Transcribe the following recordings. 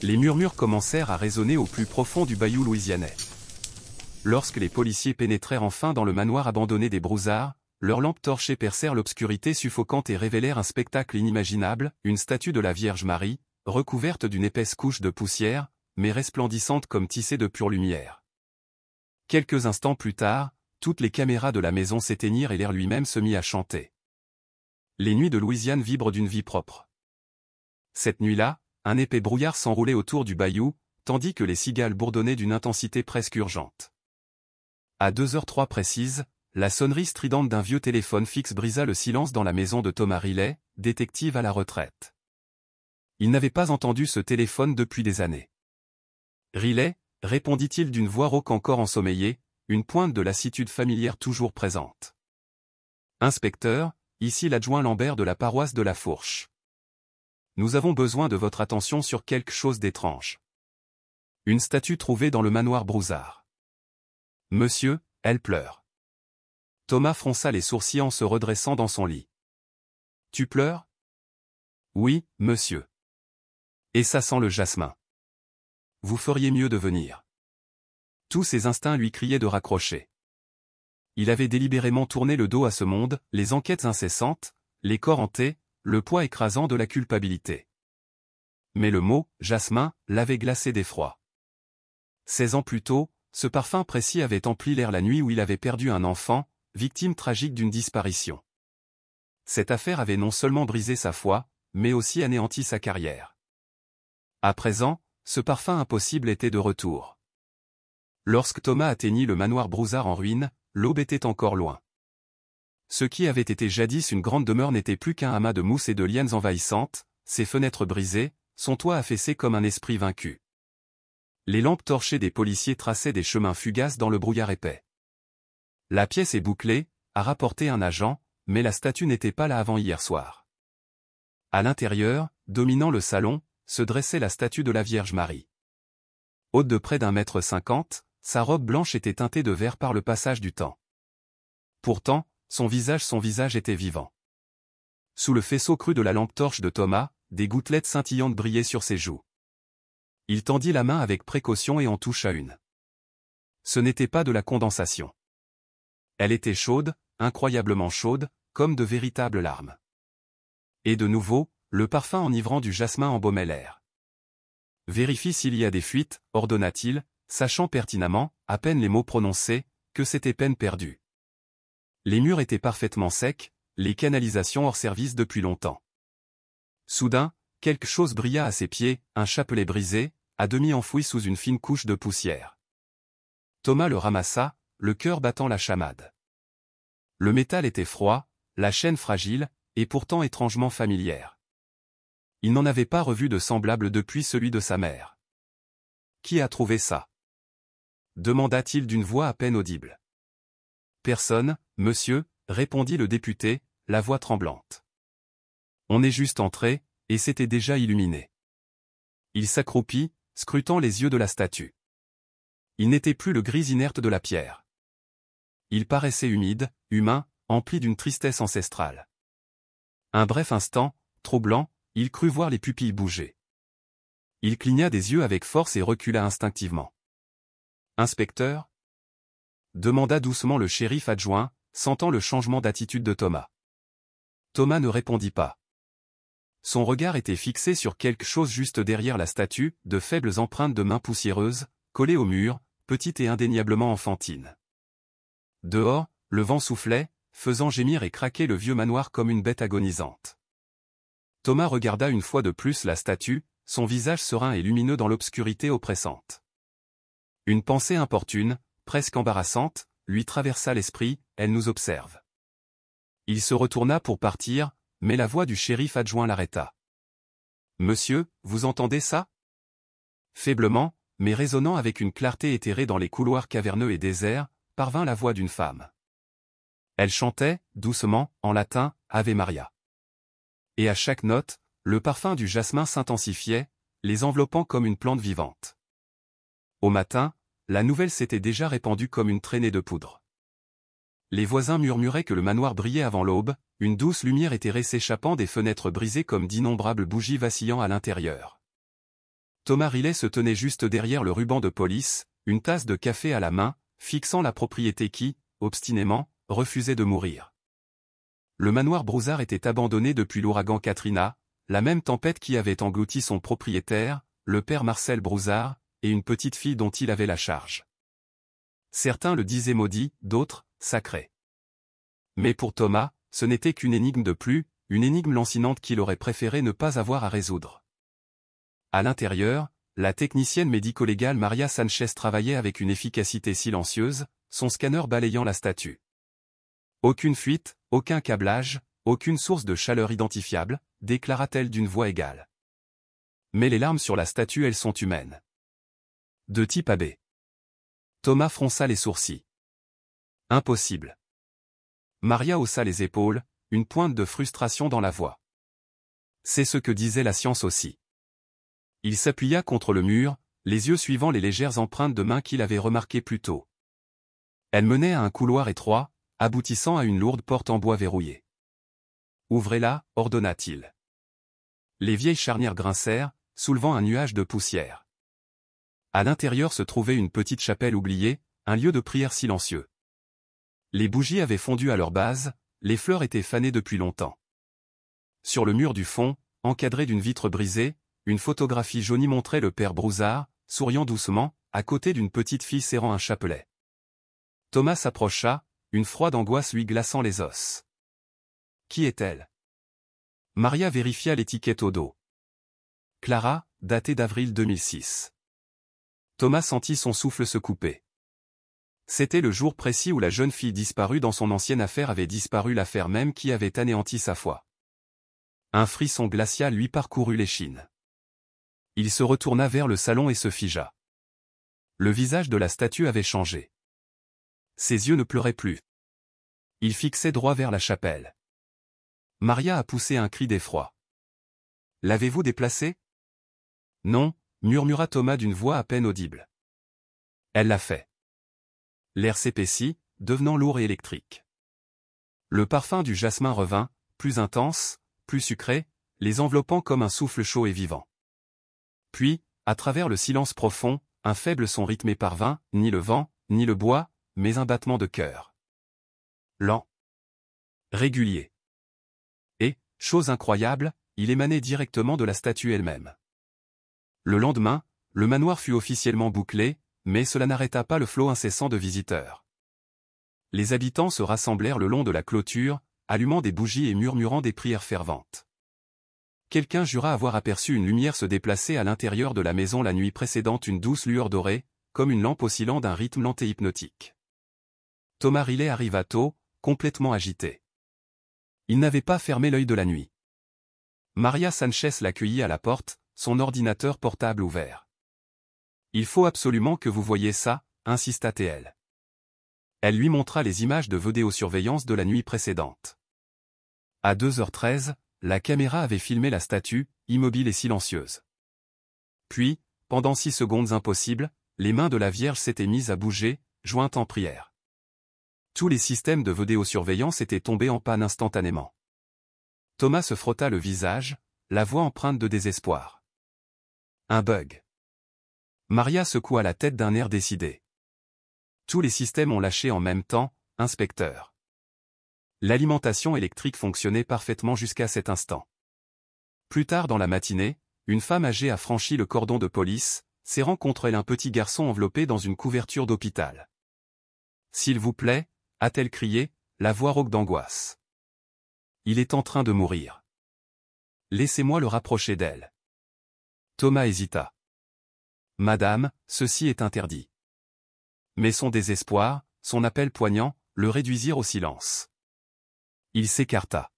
Les murmures commencèrent à résonner au plus profond du bayou louisianais. Lorsque les policiers pénétrèrent enfin dans le manoir abandonné des Broussards, leurs lampes torchées percèrent l'obscurité suffocante et révélèrent un spectacle inimaginable, une statue de la Vierge Marie, recouverte d'une épaisse couche de poussière, mais resplendissante comme tissée de pure lumière. Quelques instants plus tard, toutes les caméras de la maison s'éteignirent et l'air lui-même se mit à chanter. Les nuits de Louisiane vibrent d'une vie propre. Cette nuit-là, un épais brouillard s'enroulait autour du bayou, tandis que les cigales bourdonnaient d'une intensité presque urgente. À 2h03 précises, la sonnerie stridente d'un vieux téléphone fixe brisa le silence dans la maison de Thomas Riley, détective à la retraite. Il n'avait pas entendu ce téléphone depuis des années. « Riley » répondit-il d'une voix rauque encore ensommeillée, une pointe de lassitude familière toujours présente. « Inspecteur, ici l'adjoint Lambert de la paroisse de la Fourche. Nous avons besoin de votre attention sur quelque chose d'étrange. Une statue trouvée dans le manoir Broussard. Monsieur, elle pleure. » Thomas fronça les sourcils en se redressant dans son lit. « Tu pleures ? » ?»« Oui, monsieur. Et ça sent le jasmin. Vous feriez mieux de venir. » Tous ses instincts lui criaient de raccrocher. Il avait délibérément tourné le dos à ce monde, les enquêtes incessantes, les corps hantés, le poids écrasant de la culpabilité. Mais le mot « jasmin » l'avait glacé d'effroi. 16 ans plus tôt, ce parfum précis avait empli l'air la nuit où il avait perdu un enfant, victime tragique d'une disparition. Cette affaire avait non seulement brisé sa foi, mais aussi anéanti sa carrière. À présent, ce parfum impossible était de retour. Lorsque Thomas atteignit le manoir Broussard en ruine, l'aube était encore loin. Ce qui avait été jadis une grande demeure n'était plus qu'un amas de mousse et de lianes envahissantes, ses fenêtres brisées, son toit affaissé comme un esprit vaincu. Les lampes torchées des policiers traçaient des chemins fugaces dans le brouillard épais. La pièce est bouclée, a rapporté un agent, mais la statue n'était pas là avant hier soir. À l'intérieur, dominant le salon, se dressait la statue de la Vierge Marie. Haute de près d'1,50 m, sa robe blanche était teintée de vert par le passage du temps. Pourtant, son visage était vivant. Sous le faisceau cru de la lampe torche de Thomas, des gouttelettes scintillantes brillaient sur ses joues. Il tendit la main avec précaution et en toucha une. Ce n'était pas de la condensation. Elle était chaude, incroyablement chaude, comme de véritables larmes. Et de nouveau, le parfum enivrant du jasmin embaumait l'air. « Vérifie s'il y a des fuites, » ordonna-t-il, sachant pertinemment, à peine les mots prononcés, que c'était peine perdue. Les murs étaient parfaitement secs, les canalisations hors service depuis longtemps. Soudain, quelque chose brilla à ses pieds, un chapelet brisé, à demi enfoui sous une fine couche de poussière. Thomas le ramassa, le cœur battant la chamade. Le métal était froid, la chaîne fragile, et pourtant étrangement familière. Il n'en avait pas revu de semblable depuis celui de sa mère. « Qui a trouvé ça ?» demanda-t-il d'une voix à peine audible. « Personne, monsieur, » répondit le député, la voix tremblante. On est juste entré, et c'était déjà illuminé. Il s'accroupit, scrutant les yeux de la statue. Il n'était plus le gris inerte de la pierre. Il paraissait humide, humain, empli d'une tristesse ancestrale. Un bref instant, troublant, il crut voir les pupilles bouger. Il cligna des yeux avec force et recula instinctivement. « Inspecteur ?» demanda doucement le shérif adjoint, sentant le changement d'attitude de Thomas. Thomas ne répondit pas. Son regard était fixé sur quelque chose juste derrière la statue, de faibles empreintes de mains poussiéreuses, collées au mur, petites et indéniablement enfantines. Dehors, le vent soufflait, faisant gémir et craquer le vieux manoir comme une bête agonisante. Thomas regarda une fois de plus la statue, son visage serein et lumineux dans l'obscurité oppressante. Une pensée importune, presque embarrassante, lui traversa l'esprit, elle nous observe. Il se retourna pour partir, mais la voix du shérif adjoint l'arrêta. « Monsieur, vous entendez ça ?» Faiblement, mais résonnant avec une clarté éthérée dans les couloirs caverneux et déserts, parvint la voix d'une femme. Elle chantait, doucement, en latin, Ave Maria. Et à chaque note, le parfum du jasmin s'intensifiait, les enveloppant comme une plante vivante. Au matin, la nouvelle s'était déjà répandue comme une traînée de poudre. Les voisins murmuraient que le manoir brillait avant l'aube, une douce lumière éthérée s'échappant des fenêtres brisées comme d'innombrables bougies vacillant à l'intérieur. Thomas Riley se tenait juste derrière le ruban de police, une tasse de café à la main, fixant la propriété qui, obstinément, refusait de mourir. Le manoir Brouzard était abandonné depuis l'ouragan Katrina, la même tempête qui avait englouti son propriétaire, le père Marcel Brouzard, et une petite fille dont il avait la charge. Certains le disaient maudit, d'autres, sacré. Mais pour Thomas, ce n'était qu'une énigme de plus, une énigme lancinante qu'il aurait préféré ne pas avoir à résoudre. À l'intérieur, la technicienne médico-légale Maria Sanchez travaillait avec une efficacité silencieuse, son scanner balayant la statue. Aucune fuite, aucun câblage, aucune source de chaleur identifiable, déclara-t-elle d'une voix égale. Mais les larmes sur la statue, elles sont humaines. De type AB. Thomas fronça les sourcils. Impossible. Maria haussa les épaules, une pointe de frustration dans la voix. C'est ce que disait la science aussi. Il s'appuya contre le mur, les yeux suivant les légères empreintes de mains qu'il avait remarquées plus tôt. Elles menaient à un couloir étroit, aboutissant à une lourde porte en bois verrouillée. « Ouvrez-la » ordonna-t-il. Les vieilles charnières grincèrent, soulevant un nuage de poussière. À l'intérieur se trouvait une petite chapelle oubliée, un lieu de prière silencieux. Les bougies avaient fondu à leur base, les fleurs étaient fanées depuis longtemps. Sur le mur du fond, encadré d'une vitre brisée, une photographie jaunie montrait le père Brouzard, souriant doucement, à côté d'une petite fille serrant un chapelet. Thomas s'approcha, une froide angoisse lui glaçant les os. Qui est-elle? Maria vérifia l'étiquette au dos. Clara, datée d'avril 2006. Thomas sentit son souffle se couper. C'était le jour précis où la jeune fille disparue dans son ancienne affaire avait disparu, l'affaire même qui avait anéanti sa foi. Un frisson glacial lui parcourut l'échine. Il se retourna vers le salon et se figea. Le visage de la statue avait changé. Ses yeux ne pleuraient plus. Il fixait droit vers la chapelle. Maria a poussé un cri d'effroi. « L'avez-vous déplacée » ? « Non » murmura Thomas d'une voix à peine audible. « Elle l'a fait. » L'air s'épaissit, devenant lourd et électrique. Le parfum du jasmin revint, plus intense, plus sucré, les enveloppant comme un souffle chaud et vivant. Puis, à travers le silence profond, un faible son rythmé parvint, ni le vent, ni le bois, mais un battement de cœur. Lent. Régulier. Et, chose incroyable, il émanait directement de la statue elle-même. Le lendemain, le manoir fut officiellement bouclé, mais cela n'arrêta pas le flot incessant de visiteurs. Les habitants se rassemblèrent le long de la clôture, allumant des bougies et murmurant des prières ferventes. Quelqu'un jura avoir aperçu une lumière se déplacer à l'intérieur de la maison la nuit précédente, une douce lueur dorée, comme une lampe oscillant d'un rythme lent et hypnotique. Thomas Riley arriva tôt, complètement agité. Il n'avait pas fermé l'œil de la nuit. Maria Sanchez l'accueillit à la porte, son ordinateur portable ouvert. « Il faut absolument que vous voyiez ça » insista-t-elle. Elle lui montra les images de vidéosurveillance de la nuit précédente. À 2h13, la caméra avait filmé la statue, immobile et silencieuse. Puis, pendant 6 secondes impossibles, les mains de la Vierge s'étaient mises à bouger, jointes en prière. Tous les systèmes de vidéosurveillance étaient tombés en panne instantanément. Thomas se frotta le visage, la voix empreinte de désespoir. Un bug. Maria secoua la tête d'un air décidé. Tous les systèmes ont lâché en même temps, inspecteur. L'alimentation électrique fonctionnait parfaitement jusqu'à cet instant. Plus tard dans la matinée, une femme âgée a franchi le cordon de police, serrant contre elle un petit garçon enveloppé dans une couverture d'hôpital. « S'il vous plaît » a-t-elle crié, la voix rauque d'angoisse. « Il est en train de mourir. Laissez-moi le rapprocher d'elle. » Thomas hésita. « Madame, ceci est interdit. » Mais son désespoir, son appel poignant, le réduisirent au silence. Il s'écarta.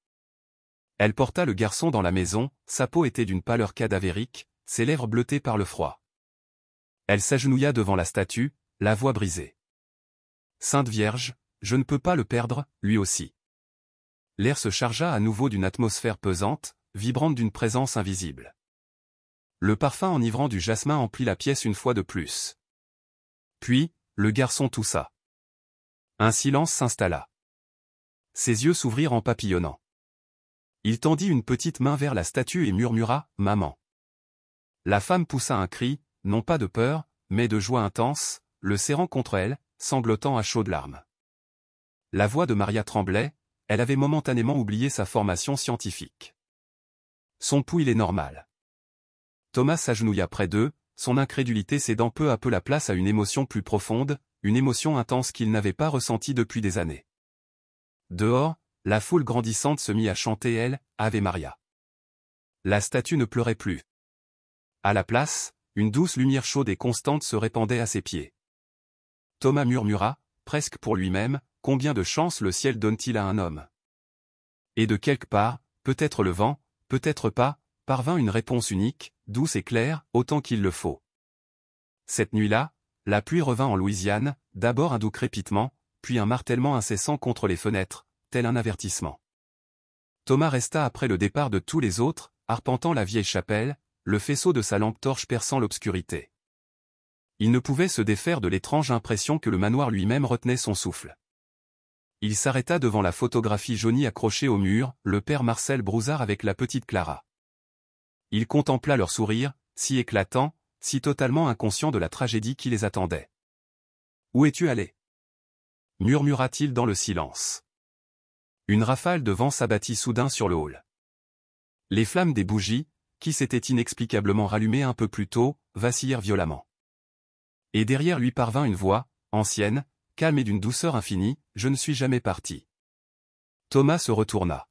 Elle porta le garçon dans la maison, sa peau était d'une pâleur cadavérique, ses lèvres bleutées par le froid. Elle s'agenouilla devant la statue, la voix brisée. « Sainte Vierge, je ne peux pas le perdre, lui aussi. » L'air se chargea à nouveau d'une atmosphère pesante, vibrante d'une présence invisible. Le parfum enivrant du jasmin emplit la pièce une fois de plus. Puis, le garçon toussa. Un silence s'installa. Ses yeux s'ouvrirent en papillonnant. Il tendit une petite main vers la statue et murmura « Maman ». La femme poussa un cri, non pas de peur, mais de joie intense, le serrant contre elle, sanglotant à chaudes larmes. La voix de Maria tremblait, elle avait momentanément oublié sa formation scientifique. Son pouls il est normal. Thomas s'agenouilla près d'eux, son incrédulité cédant peu à peu la place à une émotion plus profonde, une émotion intense qu'il n'avait pas ressentie depuis des années. Dehors, la foule grandissante se mit à chanter elle, Ave Maria. La statue ne pleurait plus. À la place, une douce lumière chaude et constante se répandait à ses pieds. Thomas murmura, presque pour lui-même, combien de chance le ciel donne-t-il à un homme? Et de quelque part, peut-être le vent, peut-être pas, parvint une réponse unique, douce et claire, autant qu'il le faut. Cette nuit-là, la pluie revint en Louisiane, d'abord un doux crépitement, puis un martèlement incessant contre les fenêtres, tel un avertissement. Thomas resta après le départ de tous les autres, arpentant la vieille chapelle, le faisceau de sa lampe torche perçant l'obscurité. Il ne pouvait se défaire de l'étrange impression que le manoir lui-même retenait son souffle. Il s'arrêta devant la photographie jaunie accrochée au mur, le père Marcel Brouzard avec la petite Clara. Il contempla leur sourire, si éclatant, si totalement inconscient de la tragédie qui les attendait. « Où es-tu allé » murmura-t-il dans le silence. Une rafale de vent s'abattit soudain sur le hall. Les flammes des bougies, qui s'étaient inexplicablement rallumées un peu plus tôt, vacillèrent violemment. Et derrière lui parvint une voix, ancienne, calme et d'une douceur infinie, « Je ne suis jamais parti. » Thomas se retourna.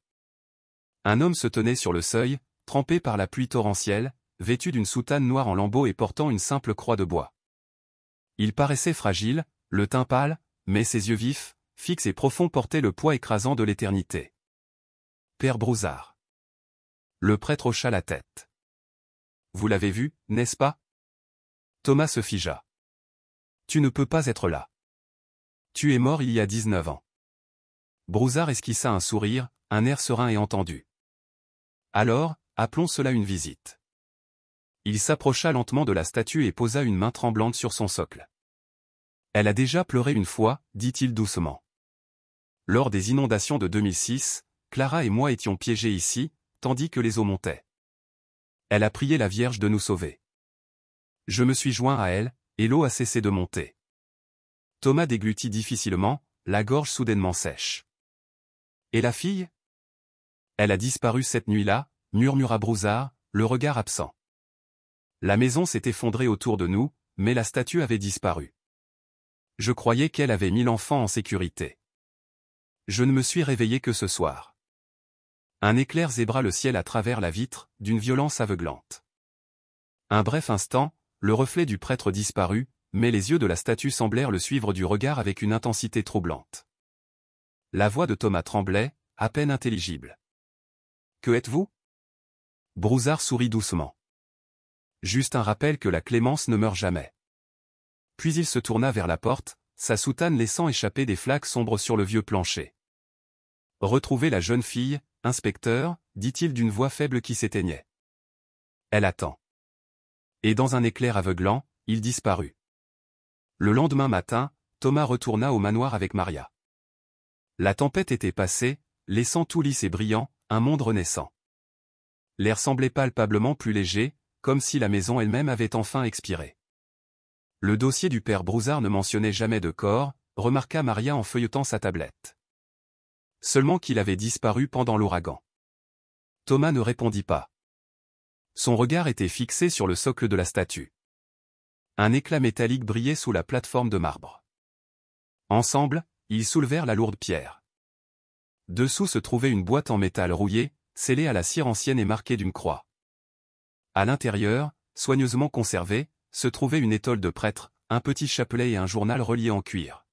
Un homme se tenait sur le seuil, trempé par la pluie torrentielle, vêtu d'une soutane noire en lambeaux et portant une simple croix de bois. Il paraissait fragile, le teint pâle, mais ses yeux vifs, fixes et profonds portaient le poids écrasant de l'éternité. « Père Brouzard. » Le prêtre hocha la tête. « Vous l'avez vu, n'est-ce pas » Thomas se figea. « Tu ne peux pas être là. Tu es mort il y a 19 ans. » Brouzard esquissa un sourire, un air serein et entendu. « Alors, appelons cela une visite. » Il s'approcha lentement de la statue et posa une main tremblante sur son socle. « Elle a déjà pleuré une fois, dit-il doucement. Lors des inondations de 2006, Clara et moi étions piégés ici, tandis que les eaux montaient. Elle a prié la Vierge de nous sauver. Je me suis joint à elle, et l'eau a cessé de monter. » Thomas déglutit difficilement, la gorge soudainement sèche. « Et la fille ?» Elle a disparu cette nuit-là, murmura Brouzard, le regard absent. La maison s'est effondrée autour de nous, mais la statue avait disparu. Je croyais qu'elle avait mis l'enfant en sécurité. Je ne me suis réveillé que ce soir. Un éclair zébra le ciel à travers la vitre, d'une violence aveuglante. Un bref instant, le reflet du prêtre disparut, mais les yeux de la statue semblèrent le suivre du regard avec une intensité troublante. La voix de Thomas tremblait, à peine intelligible. « Que êtes-vous » Brouzard sourit doucement. « Juste un rappel que la clémence ne meurt jamais. » Puis il se tourna vers la porte, sa soutane laissant échapper des flaques sombres sur le vieux plancher. « Retrouvez la jeune fille, inspecteur, dit-il d'une voix faible qui s'éteignait. Elle attend. » Et dans un éclair aveuglant, il disparut. Le lendemain matin, Thomas retourna au manoir avec Maria. La tempête était passée, laissant tout lisse et brillant, un monde renaissant. L'air semblait palpablement plus léger, comme si la maison elle-même avait enfin expiré. Le dossier du père Brouzard ne mentionnait jamais de corps, remarqua Maria en feuilletant sa tablette. Seulement qu'il avait disparu pendant l'ouragan. Thomas ne répondit pas. Son regard était fixé sur le socle de la statue. Un éclat métallique brillait sous la plateforme de marbre. Ensemble, ils soulevèrent la lourde pierre. Dessous se trouvait une boîte en métal rouillé, scellée à la cire ancienne et marquée d'une croix. À l'intérieur, soigneusement conservée, se trouvait une étole de prêtre, un petit chapelet et un journal relié en cuir.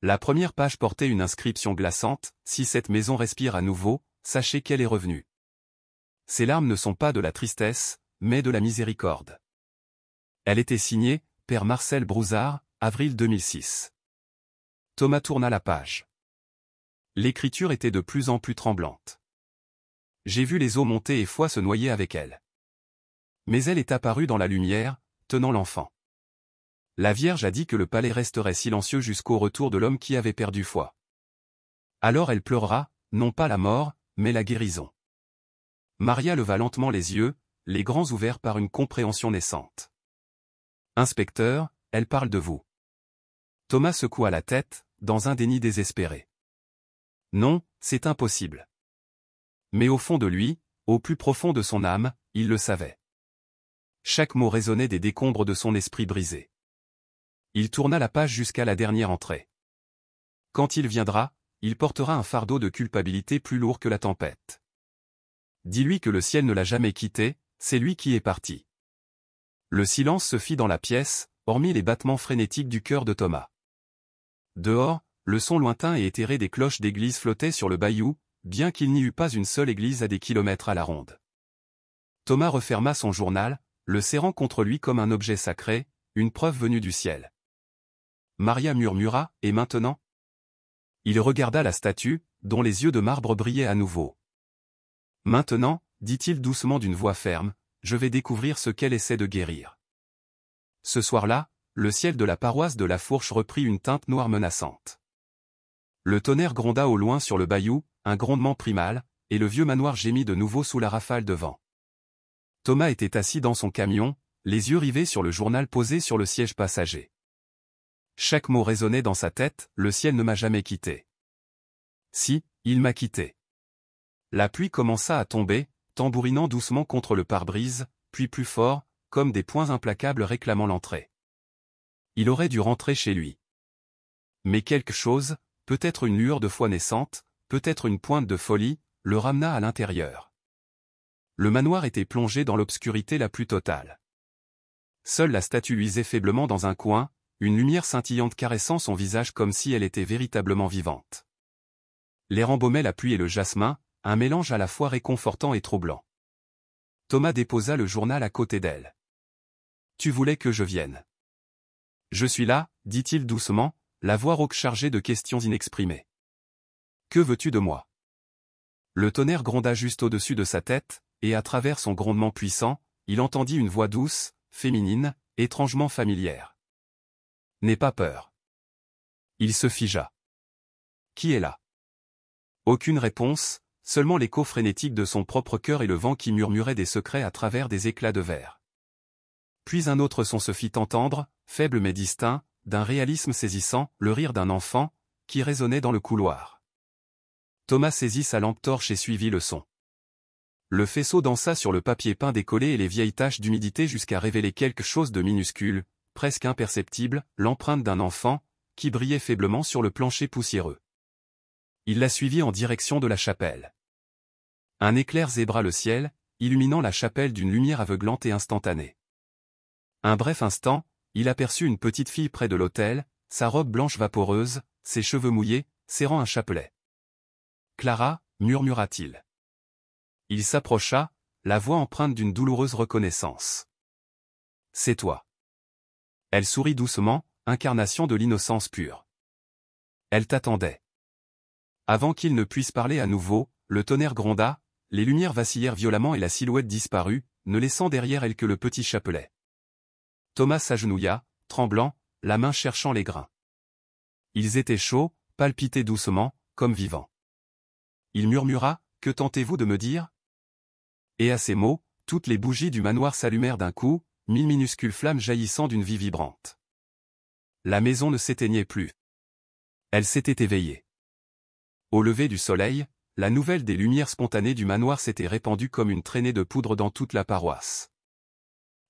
La première page portait une inscription glaçante, « Si cette maison respire à nouveau, sachez qu'elle est revenue. » Ces larmes ne sont pas de la tristesse, mais de la miséricorde. Elle était signée, Père Marcel Brouzard, avril 2006. Thomas tourna la page. L'écriture était de plus en plus tremblante. J'ai vu les eaux monter et foi se noyer avec elle. Mais elle est apparue dans la lumière, tenant l'enfant. La Vierge a dit que le palais resterait silencieux jusqu'au retour de l'homme qui avait perdu foi. Alors elle pleurera, non pas la mort, mais la guérison. Maria leva lentement les yeux, les grands ouverts par une compréhension naissante. Inspecteur, elle parle de vous. Thomas secoua la tête, dans un déni désespéré. Non, c'est impossible. Mais au fond de lui, au plus profond de son âme, il le savait. Chaque mot résonnait des décombres de son esprit brisé. Il tourna la page jusqu'à la dernière entrée. Quand il viendra, il portera un fardeau de culpabilité plus lourd que la tempête. Dis-lui que le ciel ne l'a jamais quitté, c'est lui qui est parti. Le silence se fit dans la pièce, hormis les battements frénétiques du cœur de Thomas. Dehors, le son lointain et éthéré des cloches d'église flottait sur le bayou, bien qu'il n'y eût pas une seule église à des kilomètres à la ronde. Thomas referma son journal, le serrant contre lui comme un objet sacré, une preuve venue du ciel. Maria murmura, « Et maintenant ?» Il regarda la statue, dont les yeux de marbre brillaient à nouveau. « Maintenant, dit-il doucement d'une voix ferme, je vais découvrir ce qu'elle essaie de guérir. » Ce soir-là, le ciel de la paroisse de la Fourche reprit une teinte noire menaçante. Le tonnerre gronda au loin sur le bayou, un grondement primal, et le vieux manoir gémit de nouveau sous la rafale de vent. Thomas était assis dans son camion, les yeux rivés sur le journal posé sur le siège passager. Chaque mot résonnait dans sa tête, le ciel ne m'a jamais quitté. Si, il m'a quitté. La pluie commença à tomber, tambourinant doucement contre le pare-brise, puis plus fort, comme des poings implacables réclamant l'entrée. Il aurait dû rentrer chez lui. Mais quelque chose, peut-être une lueur de foi naissante, peut-être une pointe de folie, le ramena à l'intérieur. Le manoir était plongé dans l'obscurité la plus totale. Seule la statue luisait faiblement dans un coin, une lumière scintillante caressant son visage comme si elle était véritablement vivante. L'air embaumait la pluie et le jasmin, un mélange à la fois réconfortant et troublant. Thomas déposa le journal à côté d'elle. « Tu voulais que je vienne. »« Je suis là, » dit-il doucement, la voix rauque chargée de questions inexprimées. « Que veux-tu de moi ?» Le tonnerre gronda juste au-dessus de sa tête, et à travers son grondement puissant, il entendit une voix douce, féminine, étrangement familière. « N'aie pas peur. » Il se figea. « Qui est là ?» Aucune réponse, seulement l'écho frénétique de son propre cœur et le vent qui murmurait des secrets à travers des éclats de verre. Puis un autre son se fit entendre, faible mais distinct, d'un réalisme saisissant, le rire d'un enfant, qui résonnait dans le couloir. Thomas saisit sa lampe torche et suivit le son. Le faisceau dansa sur le papier peint décollé et les vieilles taches d'humidité jusqu'à révéler quelque chose de minuscule, presque imperceptible, l'empreinte d'un enfant, qui brillait faiblement sur le plancher poussiéreux. Il la suivit en direction de la chapelle. Un éclair zébra le ciel, illuminant la chapelle d'une lumière aveuglante et instantanée. Un bref instant, il aperçut une petite fille près de l'autel, sa robe blanche vaporeuse, ses cheveux mouillés, serrant un chapelet. « Clara » murmura-t-il. Il s'approcha, la voix empreinte d'une douloureuse reconnaissance. « C'est toi. » Elle sourit doucement, incarnation de l'innocence pure. Elle t'attendait. Avant qu'il ne puisse parler à nouveau, le tonnerre gronda, les lumières vacillèrent violemment et la silhouette disparut, ne laissant derrière elle que le petit chapelet. Thomas s'agenouilla, tremblant, la main cherchant les grains. Ils étaient chauds, palpitaient doucement, comme vivants. Il murmura, « Que tentez-vous de me dire ?» Et à ces mots, toutes les bougies du manoir s'allumèrent d'un coup, 1000 minuscules flammes jaillissant d'une vie vibrante. La maison ne s'éteignait plus. Elle s'était éveillée. Au lever du soleil, la nouvelle des lumières spontanées du manoir s'était répandue comme une traînée de poudre dans toute la paroisse.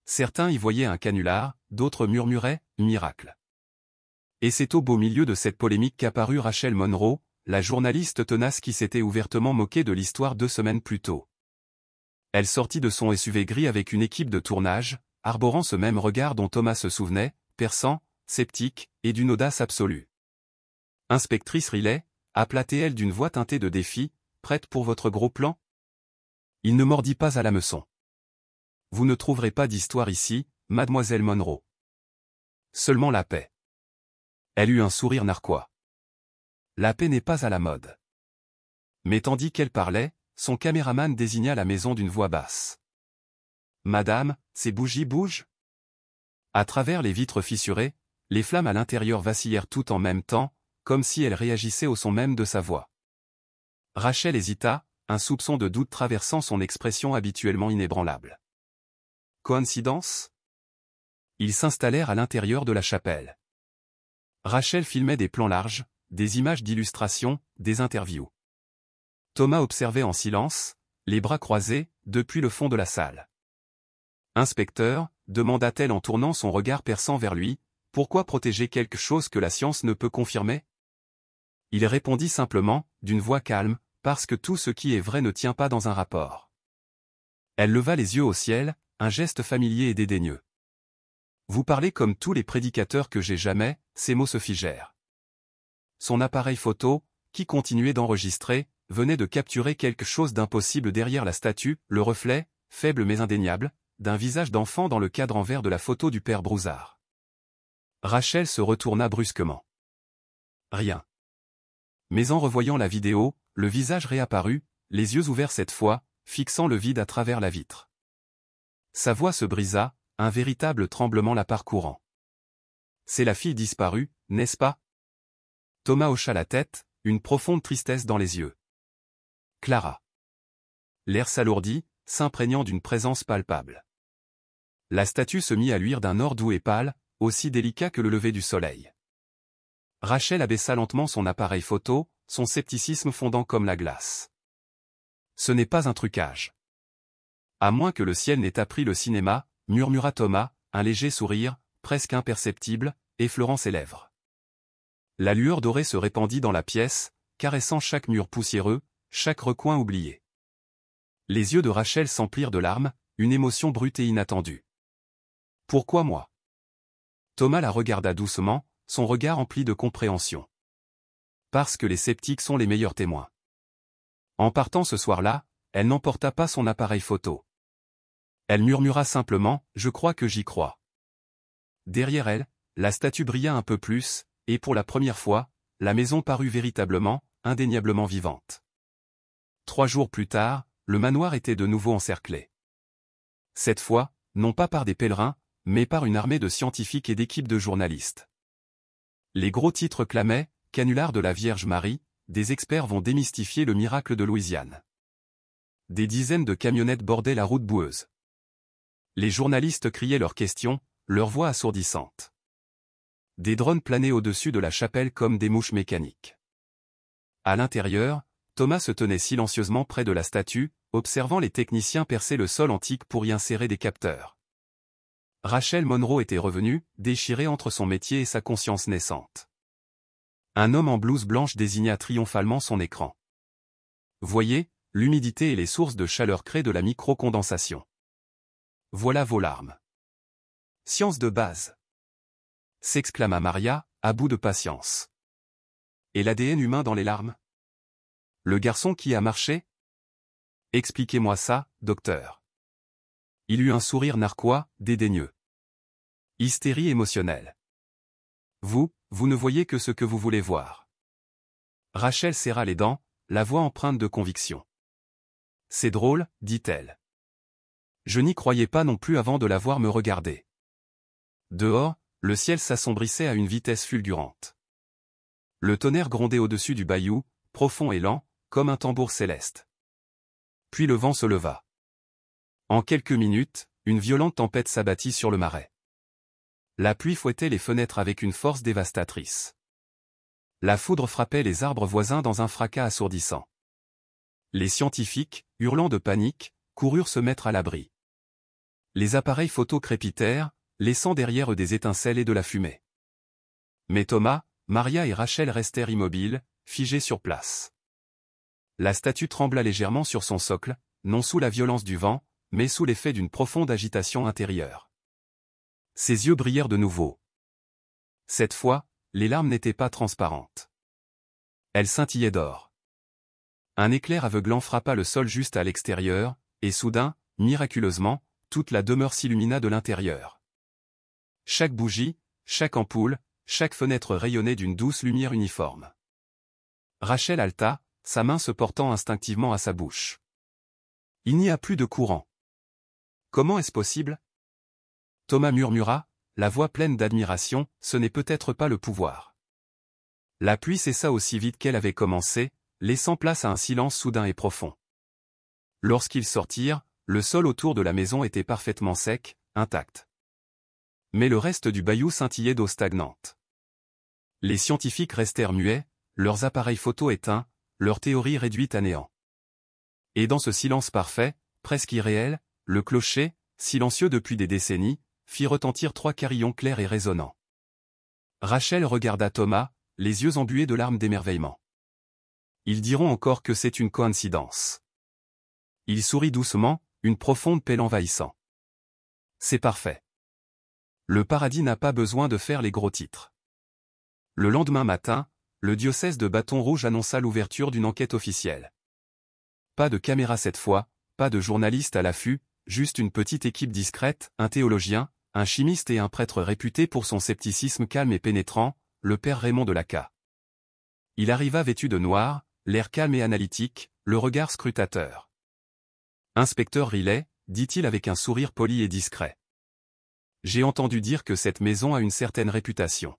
Certains y voyaient un canular, d'autres murmuraient « miracle ». Et c'est au beau milieu de cette polémique qu'apparut Rachel Monroe, la journaliste tenace qui s'était ouvertement moquée de l'histoire 2 semaines plus tôt. Elle sortit de son SUV gris avec une équipe de tournage, arborant ce même regard dont Thomas se souvenait, perçant, sceptique, et d'une audace absolue. « Inspectrice Riley » appela-t-elle d'une voix teintée de défi, « prête pour votre gros plan ?» Il ne mordit pas à l'hameçon. « Vous ne trouverez pas d'histoire ici, mademoiselle Monroe. Seulement la paix. » Elle eut un sourire narquois. La paix n'est pas à la mode. Mais tandis qu'elle parlait, son caméraman désigna la maison d'une voix basse. « Madame, ces bougies bougent ?» À travers les vitres fissurées, les flammes à l'intérieur vacillèrent toutes en même temps, comme si elles réagissaient au son même de sa voix. Rachel hésita, un soupçon de doute traversant son expression habituellement inébranlable. Coïncidence? Ils s'installèrent à l'intérieur de la chapelle. Rachel filmait des plans larges, des images d'illustration, des interviews. Thomas observait en silence, les bras croisés, depuis le fond de la salle. « Inspecteur », demanda-t-elle en tournant son regard perçant vers lui, « pourquoi protéger quelque chose que la science ne peut confirmer ?» Il répondit simplement, d'une voix calme, « parce que tout ce qui est vrai ne tient pas dans un rapport. » Elle leva les yeux au ciel, un geste familier et dédaigneux. « Vous parlez comme tous les prédicateurs que j'ai jamais », ses mots se figèrent. Son appareil photo, qui continuait d'enregistrer, venait de capturer quelque chose d'impossible derrière la statue, le reflet, faible mais indéniable, d'un visage d'enfant dans le cadre en verre de la photo du père Broussard. Rachel se retourna brusquement. Rien. Mais en revoyant la vidéo, le visage réapparut, les yeux ouverts cette fois, fixant le vide à travers la vitre. Sa voix se brisa, un véritable tremblement la parcourant. « C'est la fille disparue, n'est-ce pas ?» Thomas hocha la tête, une profonde tristesse dans les yeux. « Clara. » L'air s'alourdit, s'imprégnant d'une présence palpable. La statue se mit à luire d'un or doux et pâle, aussi délicat que le lever du soleil. Rachel abaissa lentement son appareil photo, son scepticisme fondant comme la glace. Ce n'est pas un trucage. À moins que le ciel n'ait appris le cinéma, murmura Thomas, un léger sourire, presque imperceptible, effleurant ses lèvres. La lueur dorée se répandit dans la pièce, caressant chaque mur poussiéreux, chaque recoin oublié. Les yeux de Rachel s'emplirent de larmes, une émotion brute et inattendue. « Pourquoi moi ?» Thomas la regarda doucement, son regard empli de compréhension. « Parce que les sceptiques sont les meilleurs témoins. » En partant ce soir-là, elle n'emporta pas son appareil photo. Elle murmura simplement, « Je crois que j'y crois. » Derrière elle, la statue brilla un peu plus, et pour la première fois, la maison parut véritablement, indéniablement vivante. 3 jours plus tard, le manoir était de nouveau encerclé. Cette fois, non pas par des pèlerins, mais par une armée de scientifiques et d'équipes de journalistes. Les gros titres clamaient, « Canular de la Vierge Marie », des experts vont démystifier le miracle de Louisiane. Des dizaines de camionnettes bordaient la route boueuse. Les journalistes criaient leurs questions, leurs voix assourdissantes. Des drones planaient au-dessus de la chapelle comme des mouches mécaniques. À l'intérieur, Thomas se tenait silencieusement près de la statue, observant les techniciens percer le sol antique pour y insérer des capteurs. Rachel Monroe était revenue, déchirée entre son métier et sa conscience naissante. Un homme en blouse blanche désigna triomphalement son écran. « Voyez, l'humidité et les sources de chaleur créent de la microcondensation. Voilà vos larmes. »« Science de base !» s'exclama Maria, à bout de patience. « Et l'ADN humain dans les larmes ? Le garçon qui a marché ? Expliquez-moi ça, docteur. » Il eut un sourire narquois, dédaigneux. Hystérie émotionnelle. Vous ne voyez que ce que vous voulez voir. Rachel serra les dents, la voix empreinte de conviction. C'est drôle, dit-elle. Je n'y croyais pas non plus avant de la voir me regarder. Dehors, le ciel s'assombrissait à une vitesse fulgurante. Le tonnerre grondait au-dessus du bayou, profond et lent, comme un tambour céleste. Puis le vent se leva. En quelques minutes, une violente tempête s'abattit sur le marais. La pluie fouettait les fenêtres avec une force dévastatrice. La foudre frappait les arbres voisins dans un fracas assourdissant. Les scientifiques, hurlant de panique, coururent se mettre à l'abri. Les appareils photo crépitèrent, laissant derrière eux des étincelles et de la fumée. Mais Thomas, Maria et Rachel restèrent immobiles, figés sur place. La statue trembla légèrement sur son socle, non sous la violence du vent, mais sous l'effet d'une profonde agitation intérieure. Ses yeux brillèrent de nouveau. Cette fois, les larmes n'étaient pas transparentes. Elles scintillaient d'or. Un éclair aveuglant frappa le sol juste à l'extérieur, et soudain, miraculeusement, toute la demeure s'illumina de l'intérieur. Chaque bougie, chaque ampoule, chaque fenêtre rayonnait d'une douce lumière uniforme. Rachel halta, sa main se portant instinctivement à sa bouche. Il n'y a plus de courant. Comment est-ce possible ? Thomas murmura, la voix pleine d'admiration, ce n'est peut-être pas le pouvoir. La pluie cessa aussi vite qu'elle avait commencé, laissant place à un silence soudain et profond. Lorsqu'ils sortirent, le sol autour de la maison était parfaitement sec, intact. Mais le reste du bayou scintillait d'eau stagnante. Les scientifiques restèrent muets, leurs appareils photo éteints, leur théorie réduite à néant. Et dans ce silence parfait, presque irréel, le clocher, silencieux depuis des décennies, fit retentir 3 carillons clairs et résonnants. Rachel regarda Thomas, les yeux embués de larmes d'émerveillement. Ils diront encore que c'est une coïncidence. Il sourit doucement, une profonde paix l'envahissant. C'est parfait. Le paradis n'a pas besoin de faire les gros titres. Le lendemain matin, le diocèse de Bâton Rouge annonça l'ouverture d'une enquête officielle. Pas de caméra cette fois, pas de journalistes à l'affût, juste une petite équipe discrète, un théologien, un chimiste et un prêtre réputé pour son scepticisme calme et pénétrant, le père Raymond de Lacas. Il arriva vêtu de noir, l'air calme et analytique, le regard scrutateur. « Inspecteur Riley, dit-il avec un sourire poli et discret. J'ai entendu dire que cette maison a une certaine réputation. »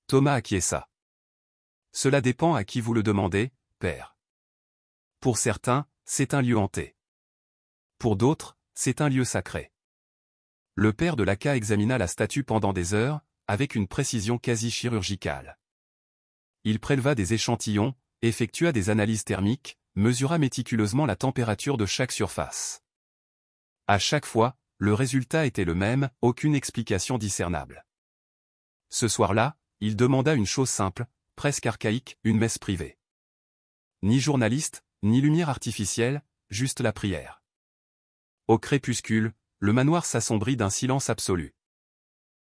Thomas acquiesça. « Cela dépend à qui vous le demandez, père. Pour certains, c'est un lieu hanté. Pour d'autres, c'est un lieu sacré. » Le père de Lacas examina la statue pendant des heures, avec une précision quasi chirurgicale. Il préleva des échantillons, effectua des analyses thermiques, mesura méticuleusement la température de chaque surface. À chaque fois, le résultat était le même, aucune explication discernable. Ce soir-là, il demanda une chose simple, presque archaïque, une messe privée. Ni journaliste, ni lumière artificielle, juste la prière. Au crépuscule, le manoir s'assombrit d'un silence absolu.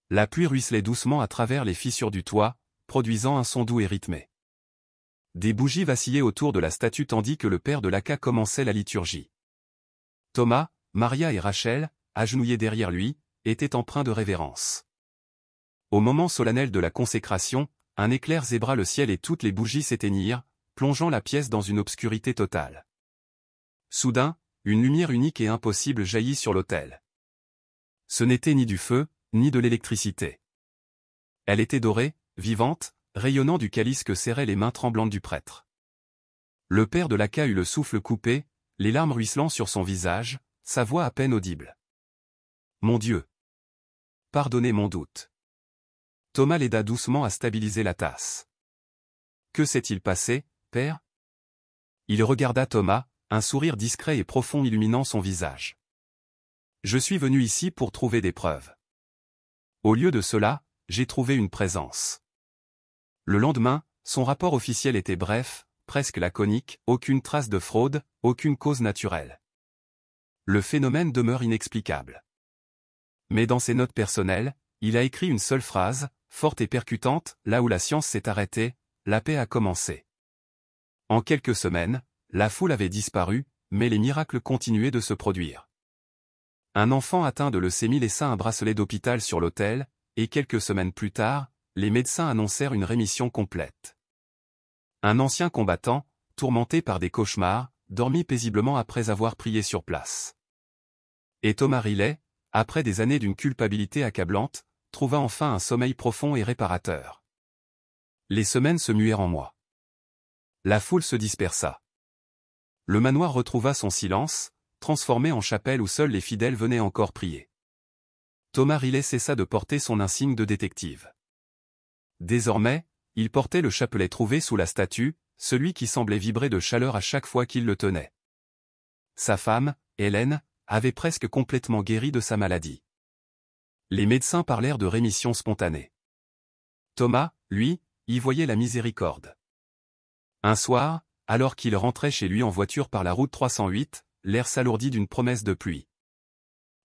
La pluie ruisselait doucement à travers les fissures du toit, produisant un son doux et rythmé. Des bougies vacillaient autour de la statue tandis que le père de Lacas commençait la liturgie. Thomas, Maria et Rachel, agenouillés derrière lui, étaient empreints de révérence. Au moment solennel de la consécration, un éclair zébra le ciel et toutes les bougies s'éteignirent, plongeant la pièce dans une obscurité totale. Soudain, une lumière unique et impossible jaillit sur l'autel. Ce n'était ni du feu, ni de l'électricité. Elle était dorée, vivante, rayonnant du calice que serraient les mains tremblantes du prêtre. Le père de Lacas eut le souffle coupé, les larmes ruisselant sur son visage, sa voix à peine audible. « Mon Dieu! Pardonnez mon doute. » Thomas l'aida doucement à stabiliser la tasse. « Que s'est-il passé, père ?» Il regarda Thomas, un sourire discret et profond illuminant son visage. « Je suis venu ici pour trouver des preuves. Au lieu de cela, j'ai trouvé une présence. » Le lendemain, son rapport officiel était bref, presque laconique, aucune trace de fraude, aucune cause naturelle. Le phénomène demeure inexplicable. Mais dans ses notes personnelles, il a écrit une seule phrase, forte et percutante, là où la science s'est arrêtée, la paix a commencé. En quelques semaines, la foule avait disparu, mais les miracles continuaient de se produire. Un enfant atteint de leucémie laissa un bracelet d'hôpital sur l'autel, et quelques semaines plus tard, les médecins annoncèrent une rémission complète. Un ancien combattant, tourmenté par des cauchemars, dormit paisiblement après avoir prié sur place. Et Thomas Riley, après des années d'une culpabilité accablante, trouva enfin un sommeil profond et réparateur. Les semaines se muèrent en mois. La foule se dispersa. Le manoir retrouva son silence, transformé en chapelle où seuls les fidèles venaient encore prier. Thomas Riley cessa de porter son insigne de détective. Désormais, il portait le chapelet trouvé sous la statue, celui qui semblait vibrer de chaleur à chaque fois qu'il le tenait. Sa femme, Hélène, avait presque complètement guéri de sa maladie. Les médecins parlèrent de rémission spontanée. Thomas, lui, y voyait la miséricorde. Un soir, alors qu'il rentrait chez lui en voiture par la route 308, l'air s'alourdit d'une promesse de pluie.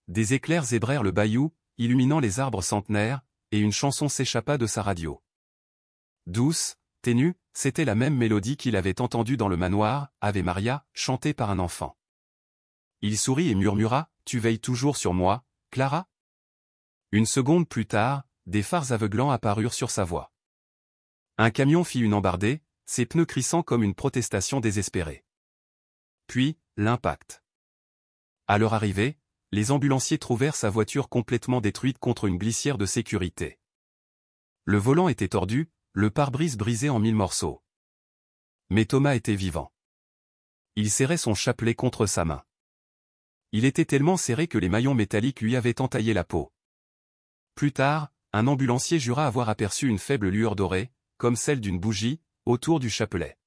Des éclairs zébrèrent le bayou, illuminant les arbres centenaires, et une chanson s'échappa de sa radio. Douce, ténue, c'était la même mélodie qu'il avait entendue dans le manoir, Ave Maria, chantée par un enfant. Il sourit et murmura, « Tu veilles toujours sur moi, Clara ?» Une seconde plus tard, des phares aveuglants apparurent sur sa voie. Un camion fit une embardée, ses pneus crissant comme une protestation désespérée. Puis, l'impact. À leur arrivée, les ambulanciers trouvèrent sa voiture complètement détruite contre une glissière de sécurité. Le volant était tordu, le pare-brise brisé en 1000 morceaux. Mais Thomas était vivant. Il serrait son chapelet contre sa main. Il était tellement serré que les maillons métalliques lui avaient entaillé la peau. Plus tard, un ambulancier jura avoir aperçu une faible lueur dorée, comme celle d'une bougie, autour du chapelet.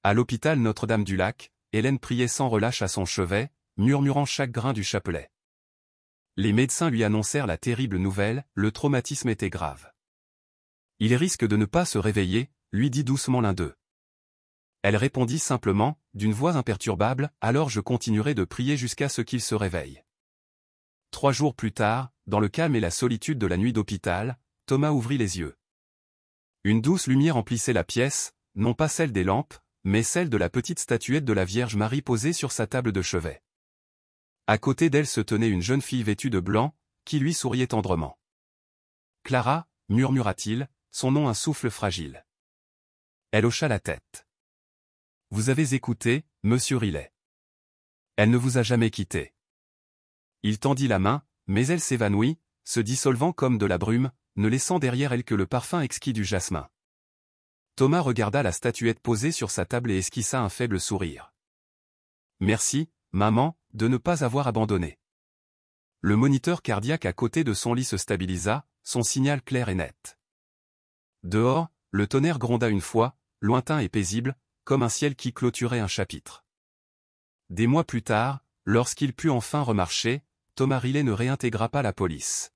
À l'hôpital Notre-Dame-du-Lac, Hélène priait sans relâche à son chevet, murmurant chaque grain du chapelet. Les médecins lui annoncèrent la terrible nouvelle, le traumatisme était grave. Il risque de ne pas se réveiller, lui dit doucement l'un d'eux. Elle répondit simplement, d'une voix imperturbable, alors je continuerai de prier jusqu'à ce qu'il se réveille. 3 jours plus tard, dans le calme et la solitude de la nuit d'hôpital, Thomas ouvrit les yeux. Une douce lumière emplissait la pièce, non pas celle des lampes, mais celle de la petite statuette de la Vierge Marie posée sur sa table de chevet. À côté d'elle se tenait une jeune fille vêtue de blanc, qui lui souriait tendrement. « Clara » murmura-t-il, son nom un souffle fragile. Elle hocha la tête. « Vous avez écouté, monsieur Riley. Elle ne vous a jamais quitté. » Il tendit la main, mais elle s'évanouit, se dissolvant comme de la brume, ne laissant derrière elle que le parfum exquis du jasmin. Thomas regarda la statuette posée sur sa table et esquissa un faible sourire. « Merci, maman, de ne pas avoir abandonné. » Le moniteur cardiaque à côté de son lit se stabilisa, son signal clair et net. Dehors, le tonnerre gronda une fois, lointain et paisible, comme un ciel qui clôturait un chapitre. Des mois plus tard, lorsqu'il put enfin remarcher, Thomas Riley ne réintégra pas la police.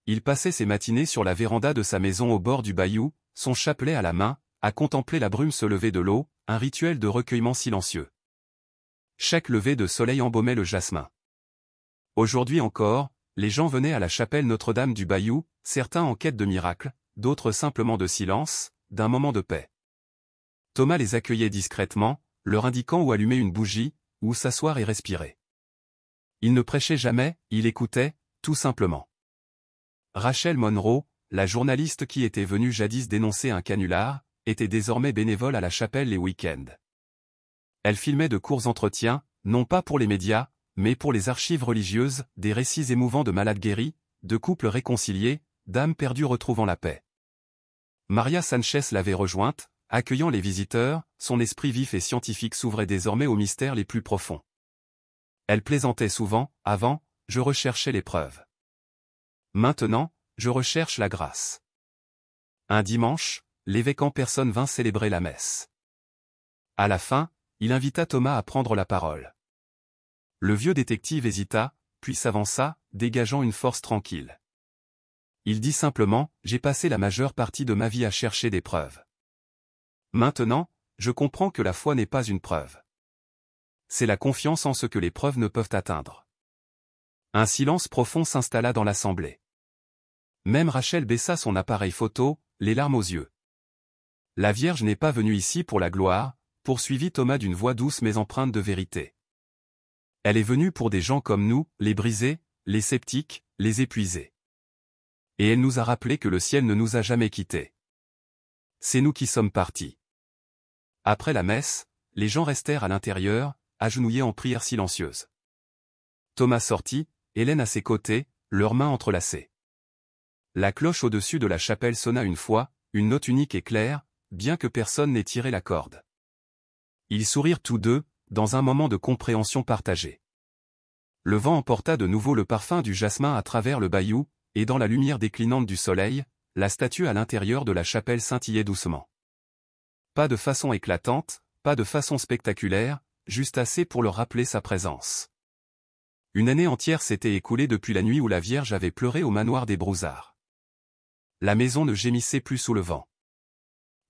Il passait ses matinées sur la véranda de sa maison au bord du bayou, son chapelet à la main, à contempler la brume se lever de l'eau, un rituel de recueillement silencieux. Chaque lever de soleil embaumait le jasmin. Aujourd'hui encore, les gens venaient à la chapelle Notre-Dame du Bayou, certains en quête de miracles, d'autres simplement de silence, d'un moment de paix. Thomas les accueillait discrètement, leur indiquant où allumer une bougie, où s'asseoir et respirer. Il ne prêchait jamais, il écoutait, tout simplement. Rachel Monroe, la journaliste qui était venue jadis dénoncer un canular, était désormais bénévole à la chapelle les week-ends. Elle filmait de courts entretiens, non pas pour les médias, mais pour les archives religieuses, des récits émouvants de malades guéris, de couples réconciliés, d'âmes perdues retrouvant la paix. Maria Sanchez l'avait rejointe, accueillant les visiteurs, son esprit vif et scientifique s'ouvrait désormais aux mystères les plus profonds. Elle plaisantait souvent, avant, je recherchais les preuves. Maintenant, je recherche la grâce. Un dimanche, l'évêque en personne vint célébrer la messe. À la fin, il invita Thomas à prendre la parole. Le vieux détective hésita, puis s'avança, dégageant une force tranquille. Il dit simplement, « J'ai passé la majeure partie de ma vie à chercher des preuves. Maintenant, je comprends que la foi n'est pas une preuve. C'est la confiance en ce que les preuves ne peuvent atteindre. » Un silence profond s'installa dans l'assemblée. Même Rachel baissa son appareil photo, les larmes aux yeux. « La Vierge n'est pas venue ici pour la gloire, » poursuivit Thomas d'une voix douce mais empreinte de vérité. Elle est venue pour des gens comme nous, les brisés, les sceptiques, les épuisés. Et elle nous a rappelé que le ciel ne nous a jamais quittés. C'est nous qui sommes partis. Après la messe, les gens restèrent à l'intérieur, agenouillés en prière silencieuse. Thomas sortit, Hélène à ses côtés, leurs mains entrelacées. La cloche au-dessus de la chapelle sonna une fois, une note unique et claire, bien que personne n'ait tiré la corde. Ils sourirent tous deux, dans un moment de compréhension partagée. Le vent emporta de nouveau le parfum du jasmin à travers le bayou, et dans la lumière déclinante du soleil, la statue à l'intérieur de la chapelle scintillait doucement. Pas de façon éclatante, pas de façon spectaculaire, juste assez pour leur rappeler sa présence. Une année entière s'était écoulée depuis la nuit où la Vierge avait pleuré au manoir des Broussards. La maison ne gémissait plus sous le vent.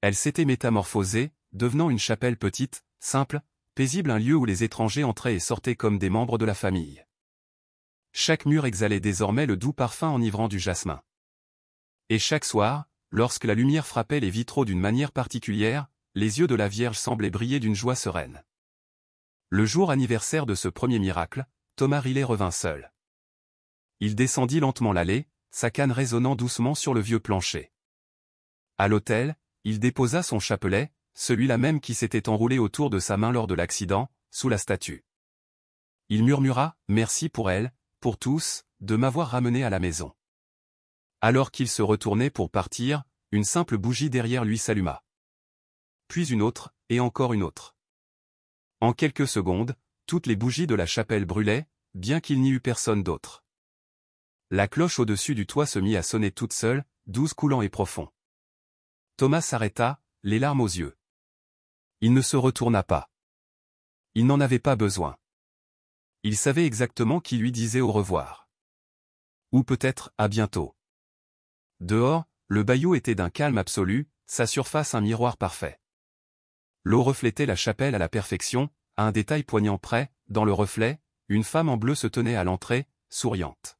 Elle s'était métamorphosée, devenant une chapelle petite, simple, paisible, un lieu où les étrangers entraient et sortaient comme des membres de la famille. Chaque mur exhalait désormais le doux parfum enivrant du jasmin. Et chaque soir, lorsque la lumière frappait les vitraux d'une manière particulière, les yeux de la Vierge semblaient briller d'une joie sereine. Le jour anniversaire de ce premier miracle, Thomas Riley revint seul. Il descendit lentement l'allée, sa canne résonnant doucement sur le vieux plancher. À l'autel, il déposa son chapelet, celui-là même qui s'était enroulé autour de sa main lors de l'accident, sous la statue. Il murmura, « Merci pour elle, pour tous, de m'avoir ramené à la maison. » Alors qu'il se retournait pour partir, une simple bougie derrière lui s'alluma. Puis une autre, et encore une autre. En quelques secondes, Toutes les bougies de la chapelle brûlaient, bien qu'il n'y eût personne d'autre. La cloche au-dessus du toit se mit à sonner toute seule, douce, coulant et profond. Thomas s'arrêta, les larmes aux yeux. Il ne se retourna pas. Il n'en avait pas besoin. Il savait exactement qui lui disait au revoir. Ou peut-être à bientôt. Dehors, le bayou était d'un calme absolu, sa surface un miroir parfait. L'eau reflétait la chapelle à la perfection, à un détail poignant près, dans le reflet, une femme en bleu se tenait à l'entrée, souriante.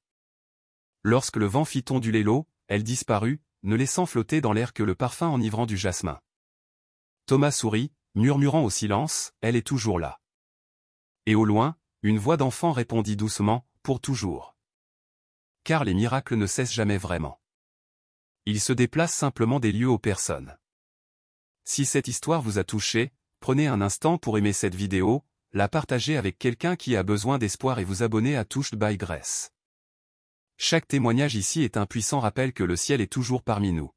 Lorsque le vent fit onduler l'eau, elle disparut, ne laissant flotter dans l'air que le parfum enivrant du jasmin. Thomas sourit, murmurant au silence, « Elle est toujours là. » Et au loin, une voix d'enfant répondit doucement, « Pour toujours. » Car les miracles ne cessent jamais vraiment. Ils se déplacent simplement des lieux aux personnes. Si cette histoire vous a touché, prenez un instant pour aimer cette vidéo, la partager avec quelqu'un qui a besoin d'espoir et vous abonner à Touched by Grace. Chaque témoignage ici est un puissant rappel que le ciel est toujours parmi nous.